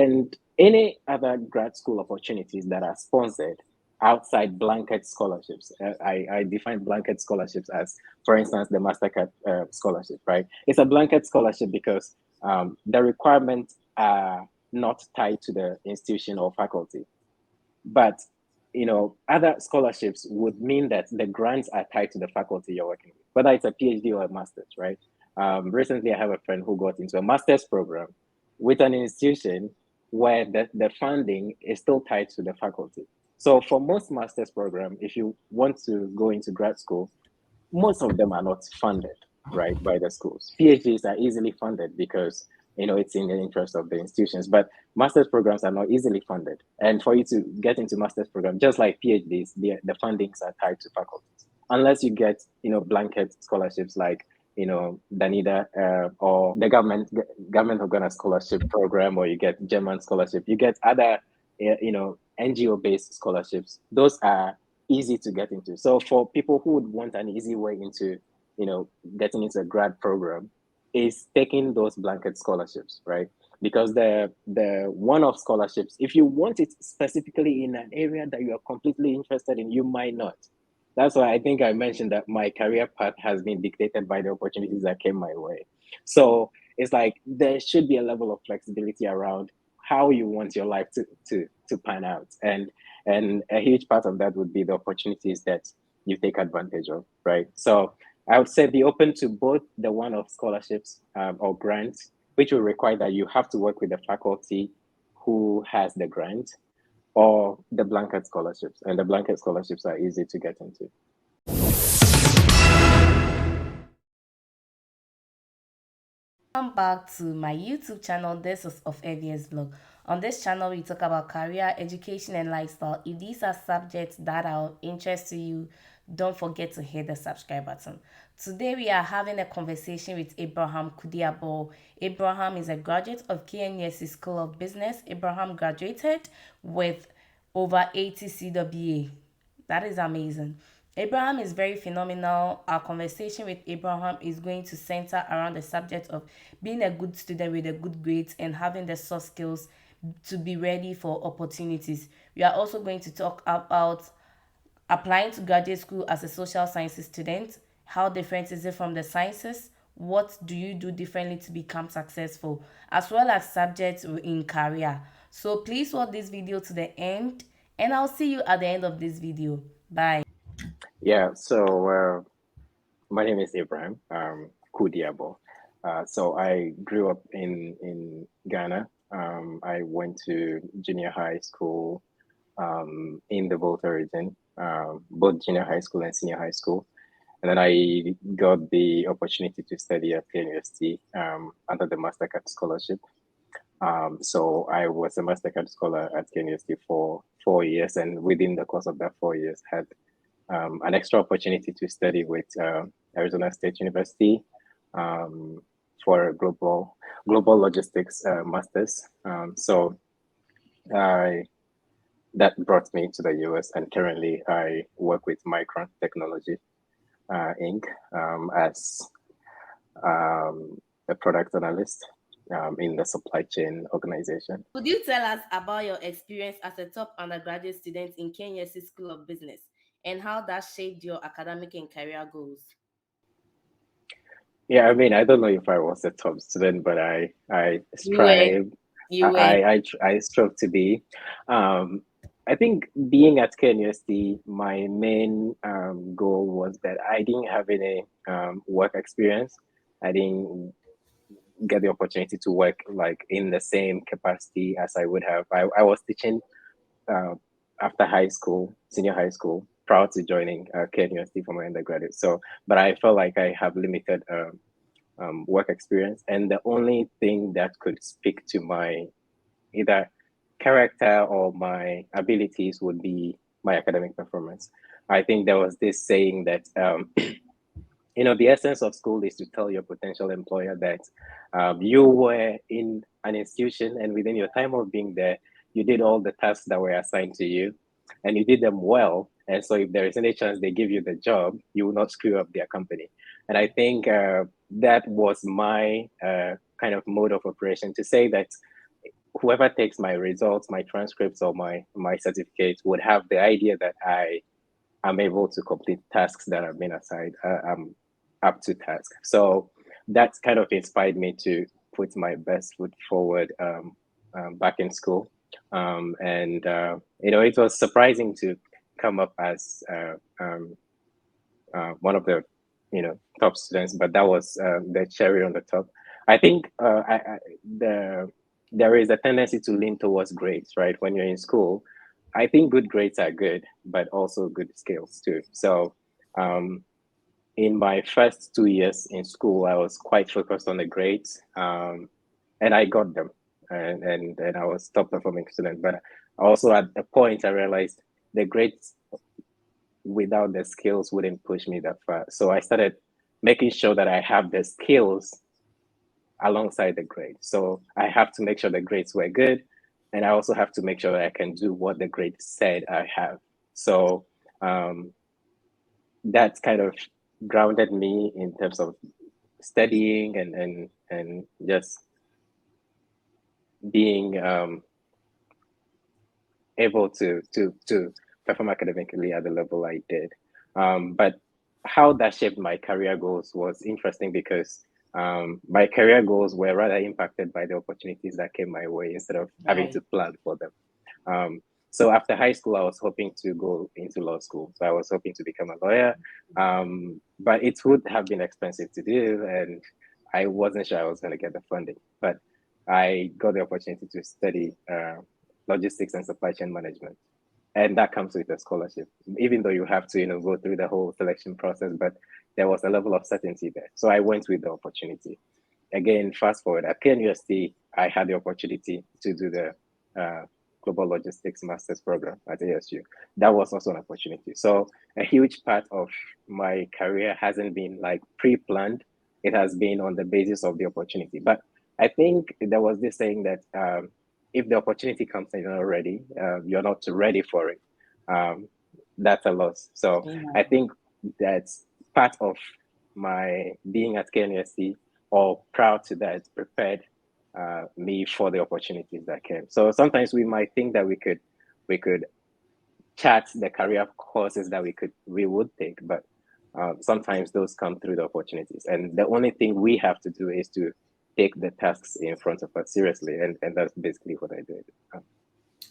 And any other grad school opportunities that are sponsored outside blanket scholarships. I define blanket scholarships as, for instance, the MasterCard scholarship, right? It's a blanket scholarship because the requirements are not tied to the institution or faculty. But other scholarships would mean that the grants are tied to the faculty you're working with, whether it's a PhD or a master's, right? Recently, I have a friend who got into a master's program with an institution where the funding is still tied to the faculty. So for most master's program, if you want to go into grad school, most of them are not funded, right, by the schools. PhDs are easily funded because it's in the interest of the institutions, but master's programs are not easily funded. And for you to get into master's program, just like PhDs, the fundings are tied to faculties, unless you get blanket scholarships like Danida or the government of Ghana scholarship program, or you get German scholarship, you get other NGO based scholarships. Those are easy to get into. So for people who would want an easy way into, getting into a grad program, is taking those blanket scholarships, right? Because the one-off scholarships, if you want it specifically in an area that you are completely interested in, you might not. That's why I think I mentioned that my career path has been dictated by the opportunities that came my way. So it's like there should be a level of flexibility around how you want your life to pan out, and a huge part of that would be the opportunities that you take advantage of, right? So I would say be open to both the one-off scholarships or grants, which will require that you have to work with the faculty who has the grant, or the blanket scholarships. And the blanket scholarships are easy to get into. Welcome back to my YouTube channel. This is of AVS Vlog. On this channel, we talk about career, education, and lifestyle. If these are subjects that are of interest to you, don't forget to hit the subscribe button. Today, we are having a conversation with Abraham Kudiabo. Abraham is a graduate of KNUST School of Business. Abraham graduated with over 80 CWA. That is amazing. Abraham is very phenomenal. Our conversation with Abraham is going to center around the subject of being a good student with a good grades and having the soft skills to be ready for opportunities. We are also going to talk about applying to graduate school as a social sciences student. How different is it from the sciences? What do you do differently to become successful? As well as subjects in career. So please watch this video to the end, and I'll see you at the end of this video. Bye. Yeah, so my name is Ibrahim Kudiabo. So I grew up in Ghana. I went to junior high school in the Volta region, both junior high school and senior high school. And then I got the opportunity to study at University under the MasterCard scholarship. So I was a MasterCard scholar at University for 4 years, and within the course of that 4 years, had an extra opportunity to study with Arizona State University for a global logistics masters. So I that brought me to the US, and currently I work with Micron Technology Inc. As a product analyst in the supply chain organization. Could you tell us about your experience as a top undergraduate student in Kenya's School of Business and how that shaped your academic and career goals? Yeah, I mean, I don't know if I was a top student, but I You were. strive, You were. I strove to be. Um, I think being at KNUST, my main goal was that I didn't have any work experience. I didn't get the opportunity to work like in the same capacity as I would have. I was teaching uh, after high school, senior high school, prior to joining KNUST for my undergraduate. So, but I felt like I have limited work experience, and the only thing that could speak to my either character or my abilities would be my academic performance. I think there was this saying that the essence of school is to tell your potential employer that you were in an institution, and within your time of being there, you did all the tasks that were assigned to you, and you did them well. And so, if there is any chance they give you the job, you will not screw up their company. And I think that was my kind of mode of operation, to say that whoever takes my results, my transcripts, or my certificates would have the idea that I am able to complete tasks that have been assigned. I'm up to task. So that's kind of inspired me to put my best foot forward back in school. And it was surprising to come up as one of the top students, but that was the cherry on the top. I think there is a tendency to lean towards grades, right? When you're in school, I think good grades are good, but also good skills too. So in my first 2 years in school, I was quite focused on the grades, and I got them, and I was top performing student. But also at a point, I realized the grades without the skills wouldn't push me that far. So I started making sure that I have the skills alongside the grades. So I have to make sure the grades were good, and I also have to make sure that I can do what the grade said I have. So that kind of grounded me in terms of studying and just being able to perform academically at the level I did. But how that shaped my career goals was interesting because my career goals were rather impacted by the opportunities that came my way instead of having Right. to plan for them. So after high school, I was hoping to go into law school. So I was hoping to become a lawyer, but it would have been expensive to do, and I wasn't sure I was going to get the funding. But I got the opportunity to study logistics and supply chain management, and that comes with a scholarship. Even though you have to, go through the whole selection process, but there was a level of certainty there. So I went with the opportunity. Again, fast forward at KNUST, I had the opportunity to do the Global Logistics Master's Program at ASU. That was also an opportunity. So a huge part of my career hasn't been like pre-planned. It has been on the basis of the opportunity. But I think there was this saying that if the opportunity comes and you're not ready for it. That's a loss. So Yeah. I think that's part of my being at KNUST, or proud to that, prepared me for the opportunities that came. So sometimes we might think that we could chart the career courses that we would take, but sometimes those come through the opportunities. And the only thing we have to do is to take the tasks in front of us seriously, and that's basically what I did.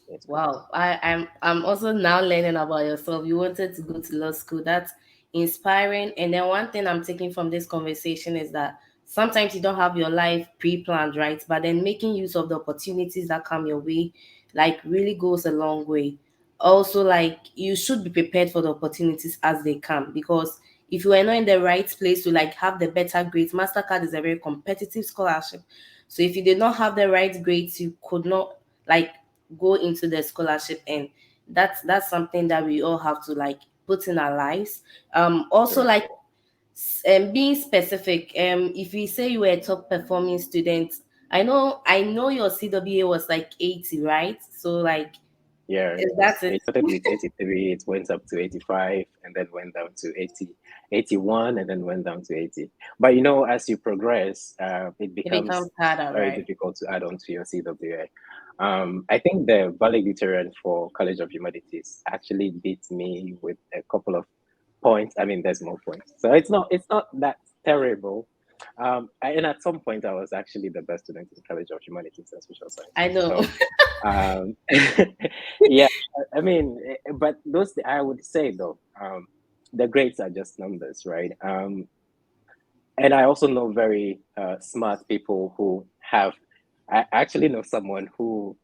In school. Wow, I'm also now learning about yourself. You wanted to go to law school. That's inspiring. And then one thing I'm taking from this conversation is that sometimes you don't have your life pre-planned, right? But then making use of the opportunities that come your way, like really goes a long way. Also, like you should be prepared for the opportunities as they come because if you are not in the right place to like have the better grades, Mastercard is a very competitive scholarship. So if you did not have the right grades, you could not like go into the scholarship, and that's something that we all have to like put in our lives. Also Correct. like being specific, if we say you were a top performing student, I know your CWA was like 80, right? So like Yeah, is that it? it started with 83, it went up to 85, and then went down to 80, 81, and then went down to 80. But as you progress, it It becomes becomes harder, very right? difficult to add on to your CWA. I think the valedictorian for College of Humanities actually beat me with a couple of points. I mean, there's more points, so it's not that terrible. And at some point, I was actually the best student in College of Humanities and Social I Sciences. know. So, um, yeah, I mean, but those I would say though, the grades are just numbers, right? And I also know very smart people who have. I actually know someone who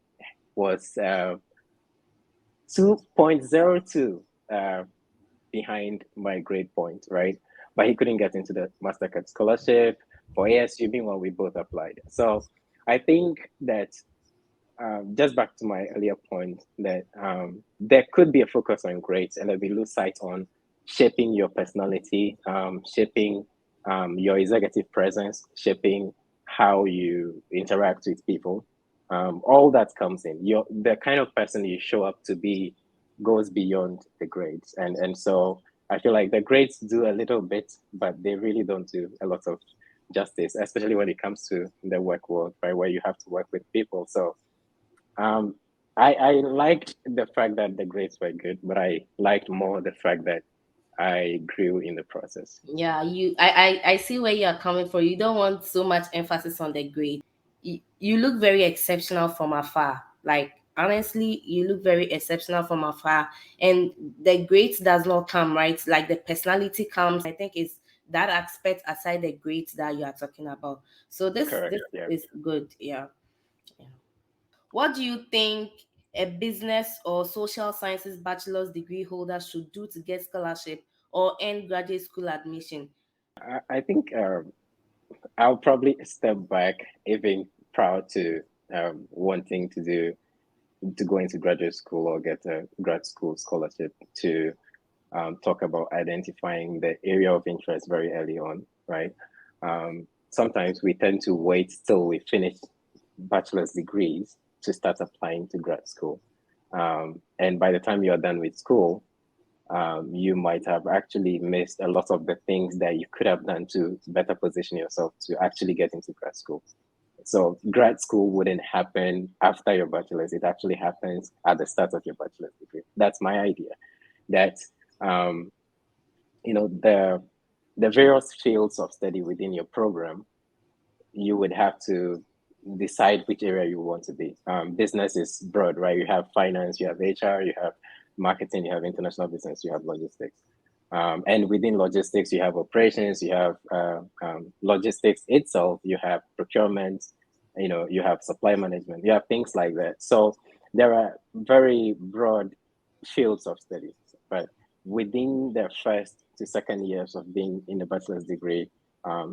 was 2.02 behind my grade point, right? But he couldn't get into the Mastercard scholarship for ASU, meanwhile, we both applied. So I think that just back to my earlier point, that there could be a focus on grades and that we lose sight on shaping your personality, shaping your executive presence, shaping how you interact with people. All that comes in. The kind of person you show up to be goes beyond the grades, and so I feel like the grades do a little bit, but they really don't do a lot of justice, especially when it comes to the work world, right, where you have to work with people. So Um, I liked the fact that the grades were good, but I liked more the fact that I grew in the process. Yeah, I see where you are coming from. You don't want so much emphasis on the grade. You look very exceptional from afar. Like honestly, you look very exceptional from afar, and the grades does not come right. Like the personality comes. I think it's that aspect aside the grades that you are talking about. So this Correct. Yeah. is good. Yeah. Yeah. What do you think a business or social sciences bachelor's degree holder should do to get scholarship or earn graduate school admission? I think I'll probably step back even prior to wanting to go into graduate school or get a grad school scholarship to talk about identifying the area of interest very early on, right? Sometimes we tend to wait till we finish bachelor's degrees to start applying to grad school. And by the time you're done with school, you might have actually missed a lot of the things that you could have done to better position yourself to actually get into grad school. So grad school wouldn't happen after your bachelor's. It actually happens at the start of your bachelor's degree. That's my idea. That um, the various fields of study within your program, you would have to decide which area you want to be. Business is broad, right? You have finance, you have HR, you have marketing, you have international business, you have logistics. And within logistics, you have operations, you have logistics itself, you have procurement, you have supply management, you have things like that. So there are very broad fields of study, but within the first to second years of being in the bachelor's degree,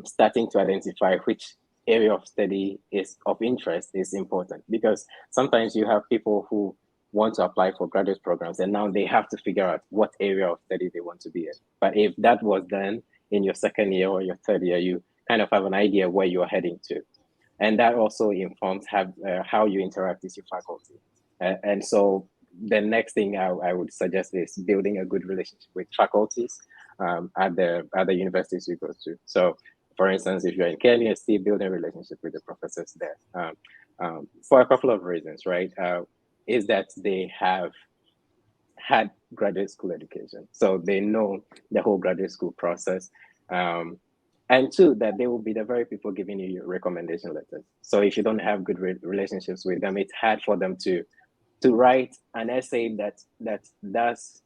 starting to identify which area of study is of interest is important, because sometimes you have people who want to apply for graduate programs and now they have to figure out what area of study they want to be in. But if that was done in your second year or your third year, you kind of have an idea where you're heading to. And that also informs how you interact with your faculty. And so the next thing I would suggest is building a good relationship with faculties at the other universities you go to. So, for instance, if you're in Kenya, still building a relationship with the professors there for a couple of reasons, right? Is that they have had graduate school education, so they know the whole graduate school process. Um, and two, that they will be the very people giving you your recommendation letters. So if you don't have good relationships with them, it's hard for them to write an essay that does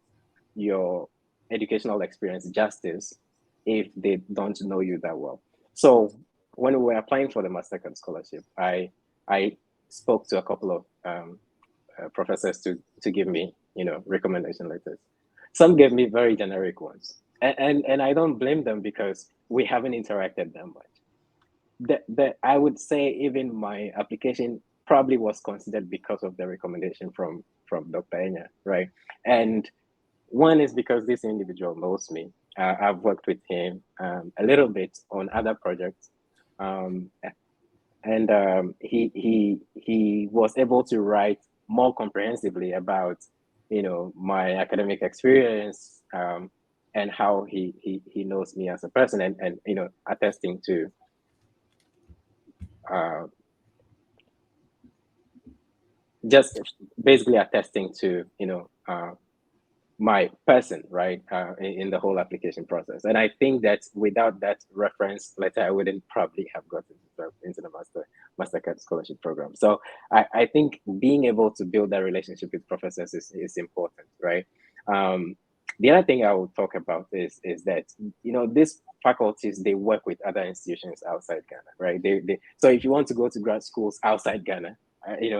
your educational experience justice if they don't know you that well. So when we were applying for the Mastercard scholarship, I spoke to a couple of professors to give me recommendation letters. Some gave me very generic ones, and I don't blame them because we haven't interacted that much. I would say even my application probably was considered because of the recommendation from Dr. Enya, right? And one is because this individual knows me. I've worked with him a little bit on other projects, um, and he was able to write more comprehensively about my academic experience, and how he knows me as a person, and attesting to uh, just basically attesting to my person, right, in the whole application process. And I think that without that reference letter, I wouldn't probably have gotten into the Mastercard scholarship program. So I think being able to build that relationship with professors is important, right? The other thing I will talk about is that these faculties, they work with other institutions outside Ghana, right? So if you want to go to grad schools outside Ghana,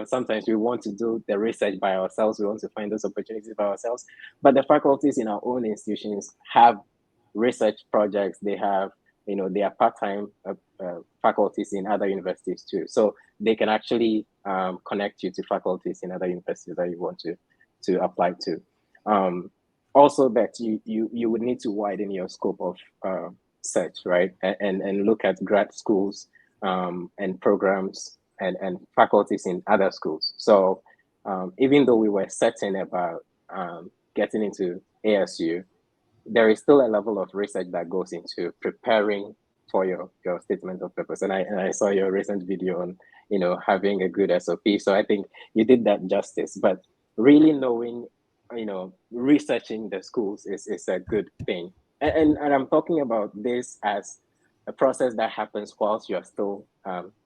sometimes we want to do the research by ourselves. We want to find those opportunities by ourselves. But the faculties in our own institutions have research projects. They have, they are part-time faculties in other universities too. So they can actually connect you to faculties in other universities that you want to apply to. Also, that you would need to widen your scope of search, right? And look at grad schools and programs and faculties in other schools. So even though we were certain about getting into ASU, there is still a level of research that goes into preparing for your statement of purpose. And I saw your recent video on having a good SOP. So I think you did that justice. But really knowing, researching the schools is a good thing. And I'm talking about this as a process that happens whilst you're still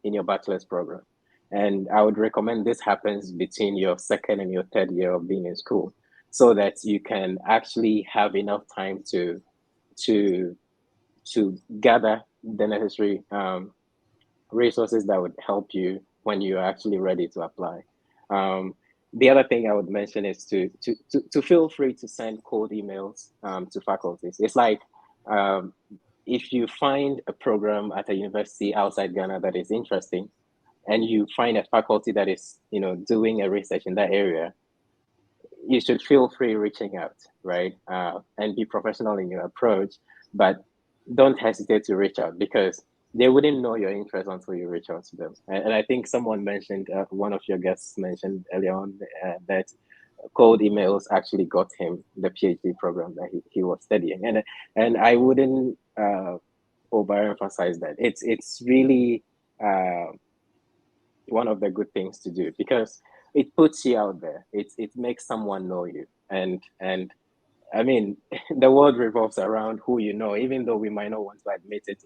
in your bachelor's program. And I would recommend this happens between your second and your third year of being in school, so that you can actually have enough time to to gather the necessary resources that would help you when you're actually ready to apply. Um, the other thing I would mention is to feel free to send cold emails to faculties. It's like, um, if you find a program at a university outside Ghana that is interesting, and you find a faculty that is doing a research in that area, you should feel free reaching out, right? And be professional in your approach, but don't hesitate to reach out, because they wouldn't know your interest until you reach out to them. And I think someone mentioned, one of your guests mentioned earlier on, that cold emails actually got him the PhD program that he was studying. And I wouldn't overemphasize that. It's really one of the good things to do, because it puts you out there. It makes someone know you. And I mean, the world revolves around who you know, even though we might not want to admit it,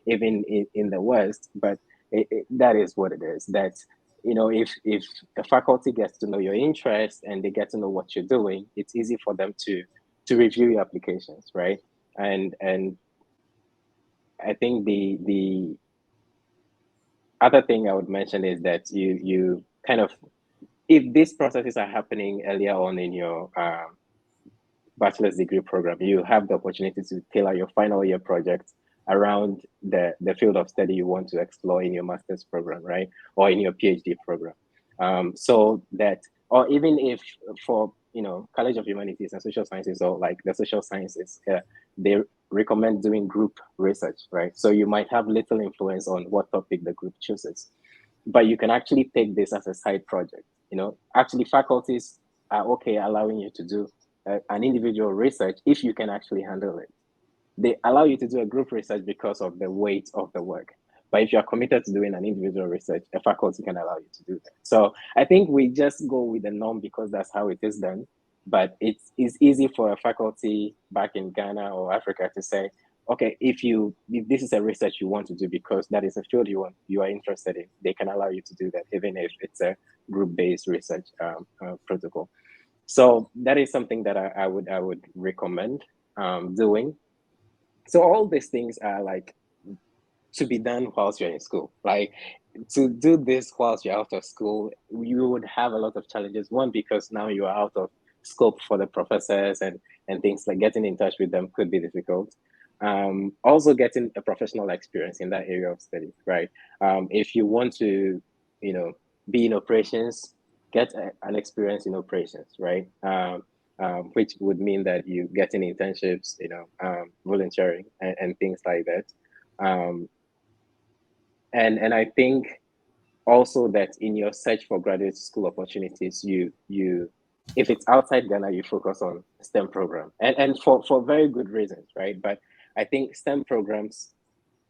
even in the West. But that is what it is. That if a faculty gets to know your interest and they get to know what you're doing, it's easy for them to review your applications, right? And I think the other thing I would mention is that you kind of, if these processes are happening earlier on in your bachelor's degree program, you have the opportunity to tailor your final year project around the field of study you want to explore in your master's program, right? Or in your PhD program. So that, or even if for, College of Humanities and Social Sciences, or like the social sciences, they recommend doing group research, right? So you might have little influence on what topic the group chooses, but you can actually take this as a side project. Actually, faculties are okay allowing you to do an individual research if you can actually handle it. They allow you to do a group research because of the weight of the work. But if you're committed to doing an individual research, a faculty can allow you to do that. So I think we just go with the norm because that's how it is done. But it's easy for a faculty back in Ghana or Africa to say, okay, if this is a research you want to do because that is a field you are interested in, they can allow you to do that, even if it's a group-based research protocol. So that is something that I would recommend doing. So all these things are like to be done whilst you're in school. Like, to do this whilst you're out of school, you would have a lot of challenges. One, because now you are out of scope for the professors, and things like getting in touch with them could be difficult. Also, getting a professional experience in that area of study, right? If you want to, be in operations, get an experience in operations, right? Which would mean that you getting internships, volunteering, and things like that. Um, and I think also that in your search for graduate school opportunities, you if it's outside Ghana, you focus on STEM program, and for very good reasons, right? But I think STEM programs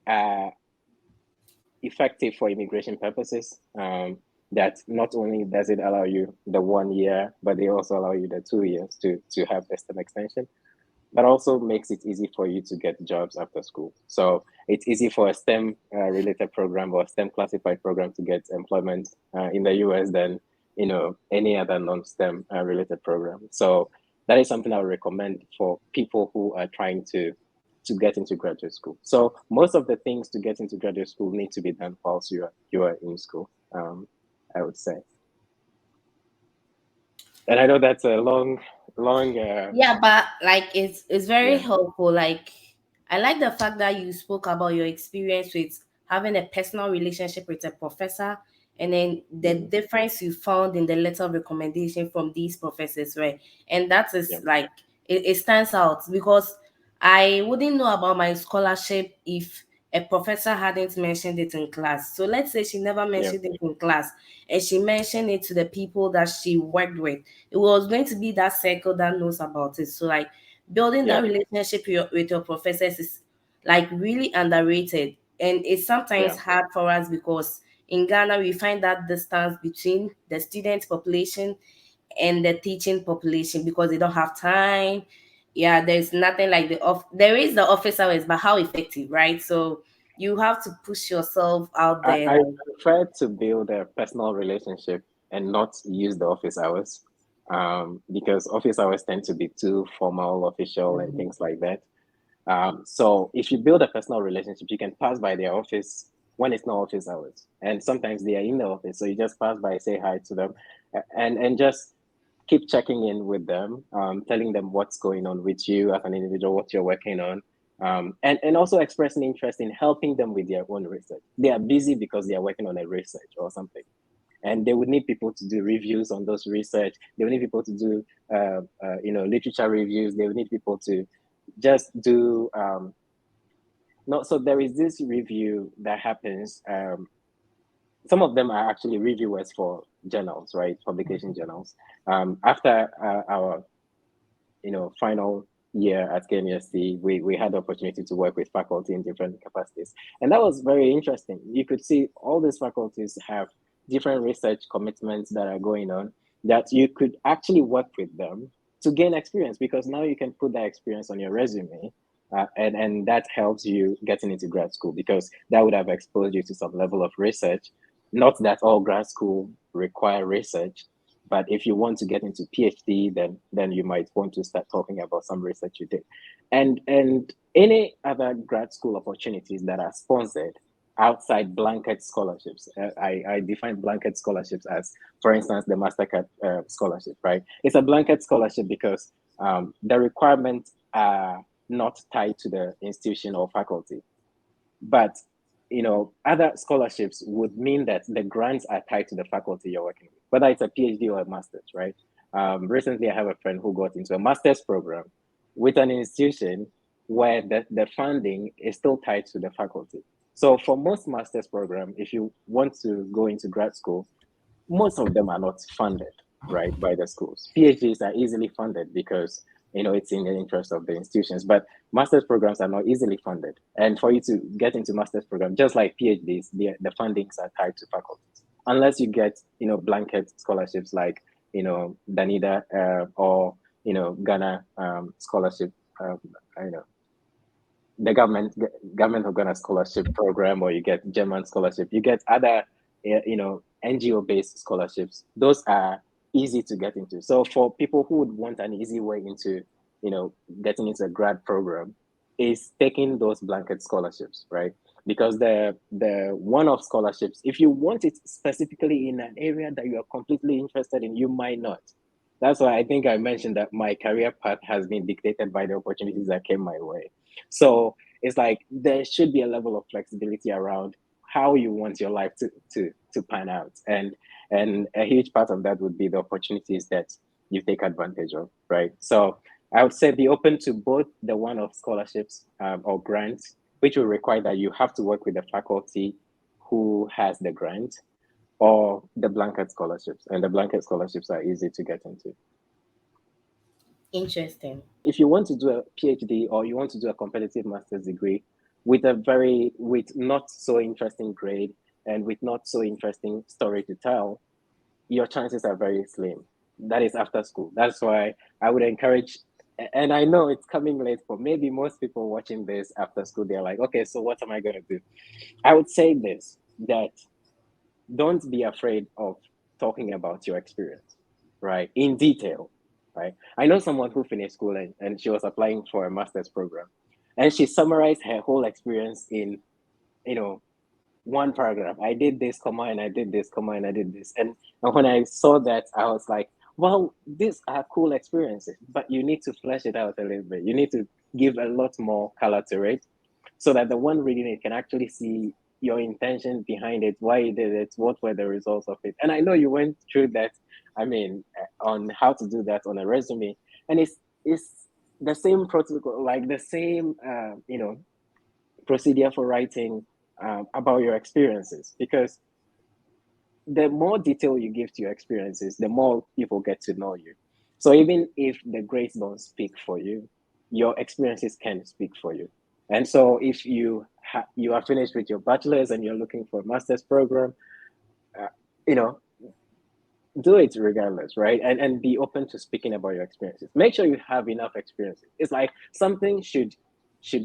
are effective for immigration purposes. That not only does it allow you the 1 year, but they also allow you the 2 years to have the STEM extension, but also makes it easy for you to get jobs after school. So it's easy for a STEM related program or a STEM classified program to get employment in the US than any other non-STEM related program. So that is something I would recommend for people who are trying to get into graduate school. So most of the things to get into graduate school need to be done whilst you are in school. I would say, and I know that's a long. Yeah, but like it's very Yeah. helpful. Like I like the fact that you spoke about your experience with having a personal relationship with a professor, and then the Mm, difference you found in the letter of recommendation from these professors, right? And that yeah. is like it stands out because I wouldn't know about my scholarship if a professor hadn't mentioned it in class. So let's say she never Yeah. mentioned it in class and she mentioned it to the people that she worked with, it was going to be that circle that knows about it. So like building Yeah. that relationship with your professors is like really underrated. And it's sometimes Yeah. hard for us because In Ghana, we find that distance between the student population and the teaching population because they don't have time. Yeah, there's nothing like there is the office hours, but how effective, right? So you have to push yourself out there. I Like, prefer to build a personal relationship and not use the office hours, because office hours tend to be too formal, official, and things like that. So if you build a personal relationship, you can pass by their office when it's not office hours, and sometimes they are in the office, so you just pass by, say hi to them, and just keep checking in with them, telling them what's going on with you as an individual, what you're working on, and also expressing interest in helping them with their own research. They are busy because they are working on a research or something, and they would need people to do reviews on those research. They would need people to do, literature reviews. They would need people to just do. No, so there is this review that happens. Some of them are actually reviewers for journals, right? Publication journals. After our final year at KNUST, we had the opportunity to work with faculty in different capacities. And that was very interesting. You could see all these faculties have different research commitments that are going on, that you could actually work with them to gain experience, because now you can put that experience on your resume. And that helps you getting into grad school, because that would have exposed you to some level of research. Not that all grad school require research, but if you want to get into PhD, then you might want to start talking about some research you did. And any other grad school opportunities that are sponsored outside blanket scholarships. I define blanket scholarships as, for instance, the Mastercard scholarship, right? It's a blanket scholarship because the requirements are not tied to the institution or faculty. But other scholarships would mean that the grants are tied to the faculty you're working with, whether it's a PhD or a master's, right? Recently, I have a friend who got into a master's program with an institution where the funding is still tied to the faculty. So for most master's program, if you want to go into grad school, most of them are not funded, right, by the schools. PhDs are easily funded because it's in the interest of the institutions, but master's programs are not easily funded. And for you to get into master's program, just like PhDs, the fundings are tied to faculties, unless you get blanket scholarships like Danida or Ghana scholarship. I know the government of Ghana scholarship program, or you get German scholarship, you get other NGO based scholarships. Those are easy to get into. So for people who would want an easy way into getting into a grad program, is taking those blanket scholarships, right? Because the one-off scholarships, if you want it specifically in an area that you are completely interested in, you might not. That's why I think I mentioned that my career path has been dictated by the opportunities that came my way. So it's like there should be a level of flexibility around how you want your life to pan out, and a huge part of that would be the opportunities that you take advantage of, right? So I would say be open to both the one-off scholarships or grants, which will require that you have to work with the faculty who has the grant, or the blanket scholarships. And the blanket scholarships are easy to get into. interesting. If you want to do a PhD or you want to do a competitive master's degree with not so interesting grade and with not so interesting story to tell, your chances are very slim. That is after school. That's why I would encourage, and I know it's coming late for maybe most people watching this after school. They're like, okay, so what am I going to do? I would say this, that don't be afraid of talking about your experience, right? In detail, right? I know someone who finished school and she was applying for a master's program, and she summarized her whole experience in, you know, one paragraph. I did this, comma, and I did this, comma, and I did this. And when I saw that, I was like, well, these are cool experiences, but you need to flesh it out a little bit. You need to give a lot more color to it, so that the one reading it can actually see your intention behind it, why you did it, what were the results of it. And I know you went through that, I mean, on how to do that on a resume. And it's the same protocol, like the same, procedure for writing about your experiences, because the more detail you give to your experiences, the more people get to know you. So even if the grades don't speak for you, your experiences can speak for you. And so if you are finished with your bachelor's and you're looking for a master's program, you know, do it regardless, right? And be open to speaking about your experiences. Make sure you have enough experiences. It's like something should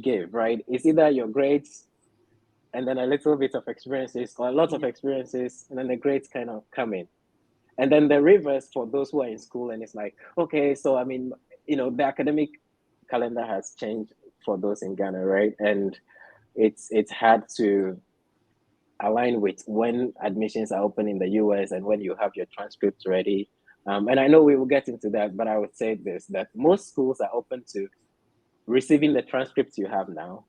give, right? It's either your grades and then a little bit of experiences, or a lot of Yeah. experiences, and then the grades kind of come in. And then the reverse for those who are in school, and it's like, okay, so I mean, the academic calendar has changed for those in Ghana, right? And it's hard to align with when admissions are open in the US and when you have your transcripts ready. And I know we will get into that, but I would say this, that most schools are open to receiving the transcripts you have now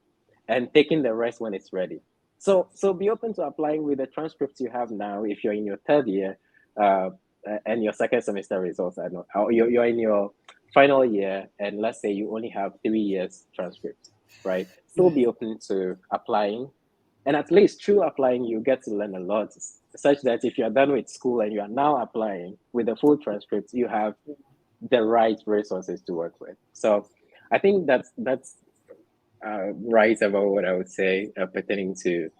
and taking the rest when it's ready. So be open to applying with the transcripts you have now if you're in your third year, uh, and your second semester results are not, or you're in your final year, and let's say you only have 3 years transcript, right? Still be open to applying, and at least through applying, you get to learn a lot, such that if you're done with school and you are now applying with the full transcript, you have the right resources to work with. So I think that's right about what I would say pertaining to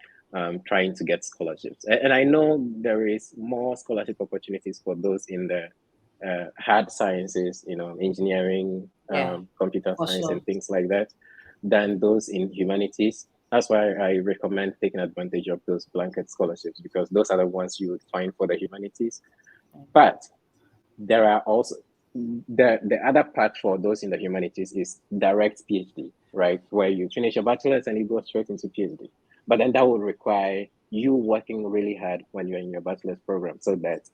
trying to get scholarships. And I know there is more scholarship opportunities for those in the hard sciences, engineering, Yeah, computer for science, sure. and things like that, than those in humanities. That's why I recommend taking advantage of those blanket scholarships, because those are the ones you would find for the humanities. But there are also the other part for those in the humanities is direct PhD, right? Where you finish your bachelor's and you go straight into PhD. But then that would require you working really hard when you're in your bachelor's program. So that,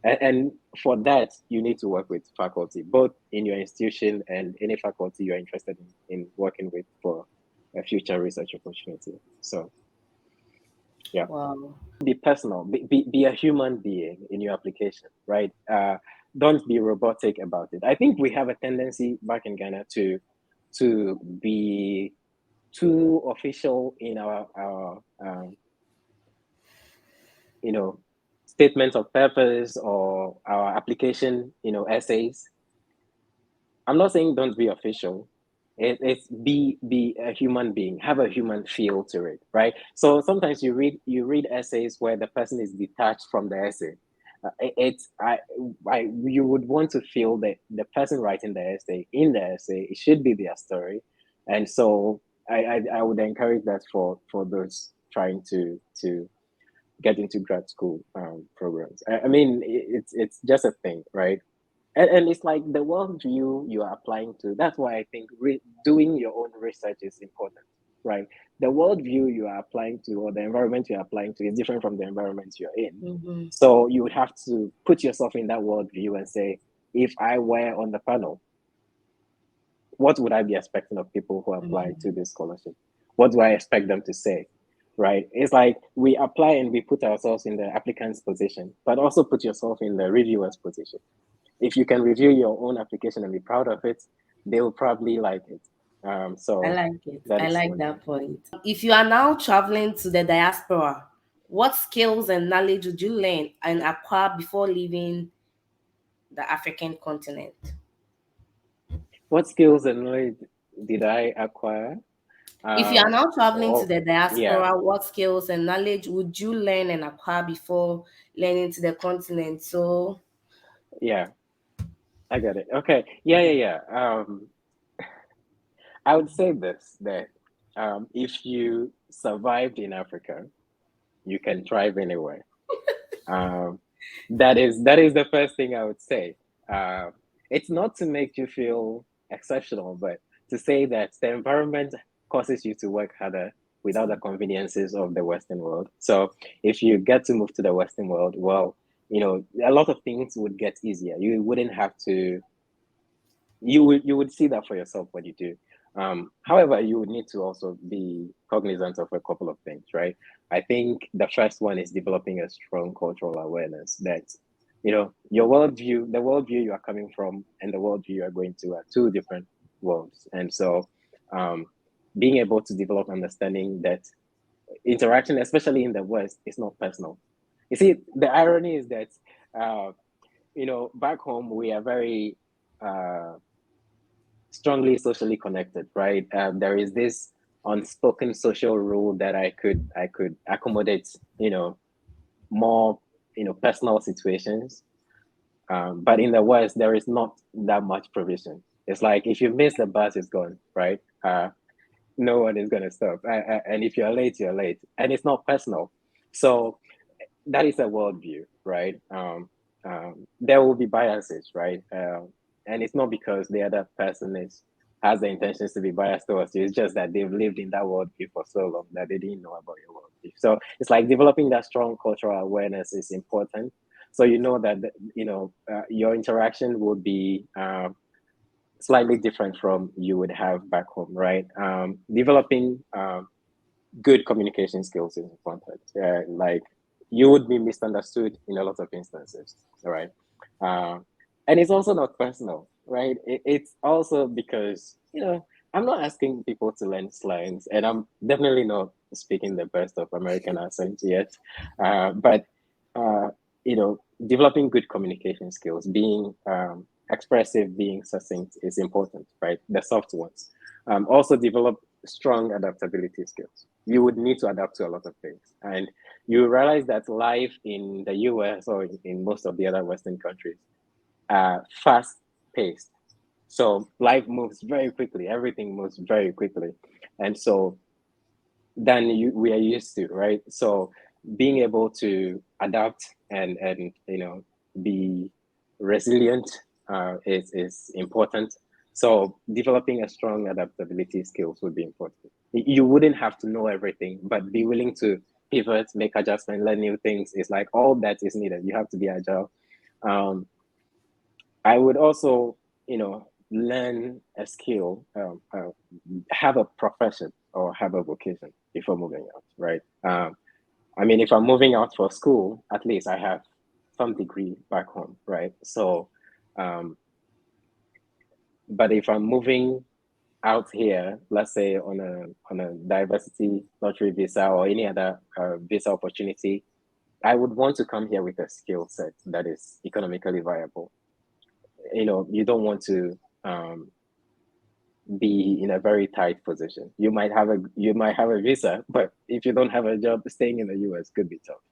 and for that, you need to work with faculty, both in your institution and any faculty you're interested in working with for a future research opportunity. So, yeah. Wow. Be personal, be a human being in your application, right? Don't be robotic about it. I think we have a tendency back in Ghana to be too official in our you know statements of purpose or our application essays. I'm not saying don't be official. It's be a human being, have a human feel to it, right? So sometimes you read essays where the person is detached from the essay. It's you would want to feel that the person writing the essay in the essay, it should be their story, and so I would encourage that for those trying to get into grad school programs. I mean, it's just a thing, right? And it's like the worldview you are applying to. That's why I think doing your own research is important, right? The worldview you are applying to, or the environment you are applying to, is different from the environment you're in. Mm-hmm. So you would have to put yourself in that worldview and say, if I were on the panel, what would I be expecting of people who apply to this scholarship? What do I expect them to say? Right? It's like we apply and we put ourselves in the applicant's position, but also put yourself in the reviewer's position. If you can review your own application and be proud of it, they will probably like it. I So like it. that I is like one that thing. point. If you are now traveling to the diaspora, what skills and knowledge would you learn and acquire before leaving the African continent? What skills and knowledge did I acquire? If you are now traveling to Oh, the yeah, diaspora, what skills and knowledge would you learn and acquire before learning to the continent? So, yeah, I got it. Okay, yeah. I would say this, that if you survived in Africa, you can thrive anywhere. Um, that is the first thing I would say. Uh, it's not to make you feel exceptional, but to say that the environment causes you to work harder without the conveniences of the Western world. So if you get to move to the Western world, well, a lot of things would get easier. You wouldn't have to. You would see that for yourself when you do. However, you would need to also be cognizant of a couple of things, right? I think the first one is developing a strong cultural awareness that, your worldview, the worldview you are coming from, and the worldview you are going to are two different worlds. And so, um, being able to develop understanding that interaction, especially in the West, is not personal. You see, the irony is that, uh, back home, we are very uh, strongly socially connected, right? There is this unspoken social rule that I could accommodate, more personal situations. But in the West, there is not that much provision. It's like if you miss the bus, it's gone, right? No one is going to stop. And if you're late, you're late. And it's not personal. So that is a worldview, right? There will be biases, right? And it's not because the other person has the intentions to be biased towards you. It's just that they've lived in that worldview for so long that they didn't know about your worldview. So it's like developing that strong cultural awareness is important. So you know that your interaction will be slightly different from you would have back home, right? Developing good communication skills is important. Like you would be misunderstood in a lot of instances, right? Uh, and it's also not personal, right? It's also because I'm not asking people to learn slangs, and I'm definitely not speaking the best of American accent yet. But uh, developing good communication skills, being expressive, being succinct is important, right? The soft ones. Also develop strong adaptability skills. You would need to adapt to a lot of things. And you realize that life in the US or in most of the other Western countries fast paced. So life moves very quickly. Everything moves very quickly. And so than we are used to, right? So being able to adapt and be resilient is important. So developing a strong adaptability skills would be important. You wouldn't have to know everything, but be willing to pivot, make adjustments, learn new things. It's like all that is needed. You have to be agile. Um, I would also, learn a skill, have a profession or have a vocation before moving out, right? I mean, if I'm moving out for school, at least I have some degree back home, right? So, um, but if I'm moving out here, let's say on a diversity lottery visa or any other visa opportunity, I would want to come here with a skill set that is economically viable. You don't want to be in a very tight position. You might have a visa, but if you don't have a job, staying in the US could be tough.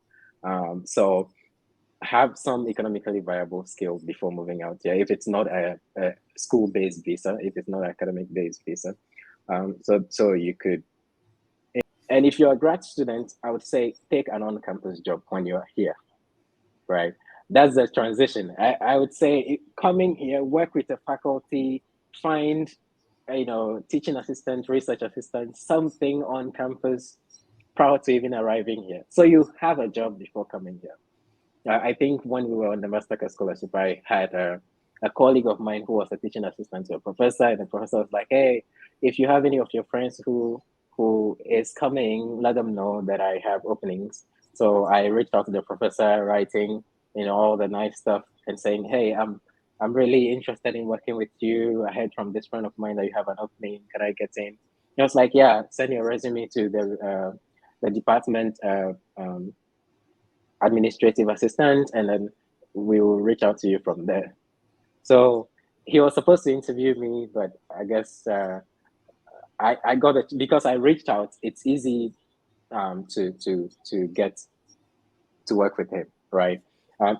So have some economically viable skills before moving out here. If it's not a school-based visa, if it's not academic-based visa, so you could. And if you're a grad student, I would say take an on-campus job when you're here, right? That's the transition. I would say coming here, work with the faculty, find, teaching assistant, research assistant, something on campus prior to even arriving here. So you have a job before coming here. I think when we were on the Mastercard scholarship, I had a colleague of mine who was a teaching assistant to a professor, and the professor was like, "Hey, if you have any of your friends who is coming, let them know that I have openings." So I reached out to the professor, writing, all the nice stuff and saying, "Hey, I'm really interested in working with you. I heard from this friend of mine that you have an opening. Can I get in?" He was like, "Yeah, send your resume to the department administrative assistant, and then we will reach out to you from there." So he was supposed to interview me, but I guess I got it because I reached out. It's easy to get to work with him, right?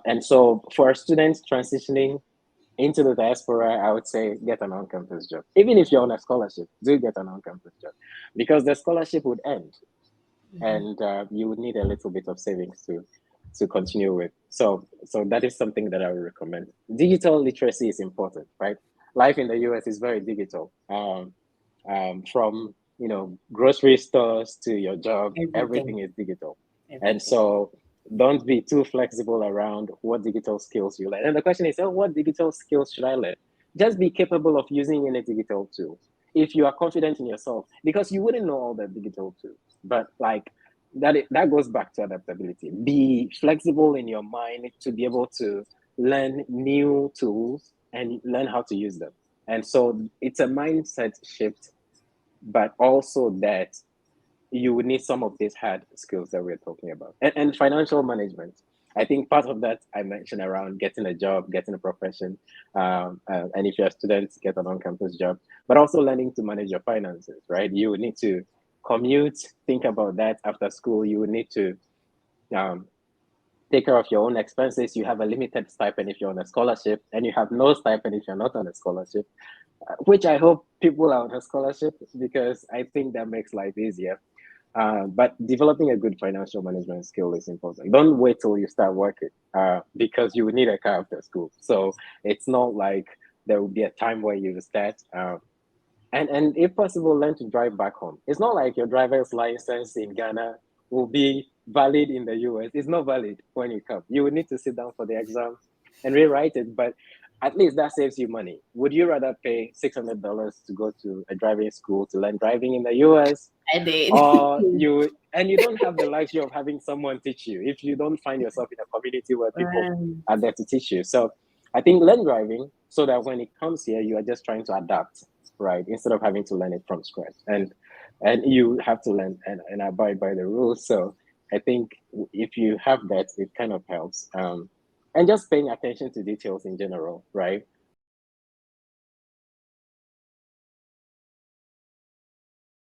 And so for students transitioning into the diaspora, I would say get an on-campus job. Even if you're on a scholarship, do get an on-campus job because the scholarship would end, and you would need a little bit of savings to continue with. So that is something that I would recommend. Digital literacy is important, right? Life in the US is very digital. From grocery stores to your job, Everything. everything is digital, and Everything. so don't be too flexible around what digital skills you learn. And the question is, oh, what digital skills should I learn? Just be capable of using any digital tool. If you are confident in yourself, because you wouldn't know all the digital tools, but like that goes back to adaptability. Be flexible in your mind to be able to learn new tools and learn how to use them. And so it's a mindset shift, but also that you would need some of these hard skills that we're talking about. And financial management. I think part of that I mentioned around getting a job, getting a profession, and if you're a student, get an on-campus job, but also learning to manage your finances, right? You would need to commute, think about that after school. You would need to um, take care of your own expenses. You have a limited stipend if you're on a scholarship, and you have no stipend if you're not on a scholarship, which I hope people are on a scholarship because I think that makes life easier. But developing a good financial management skill is important. Don't wait till you start working because you will need a car after school. So it's not like there will be a time where you start. And if possible, learn to drive back home. It's not like your driver's license in Ghana will be valid in the US. It's not valid when you come. You will need to sit down for the exam and rewrite it, but at least that saves you money. Would you rather pay $600 to go to a driving school to learn driving in the US, I did. or you don't have the luxury of having someone teach you if you don't find yourself in a community where people Right. are there to teach you? So I think learn driving so that when it comes here, you are just trying to adapt, right? Instead of having to learn it from scratch. And you have to learn and abide by the rules. So I think if you have that, it kind of helps. And just paying attention to details in general, right?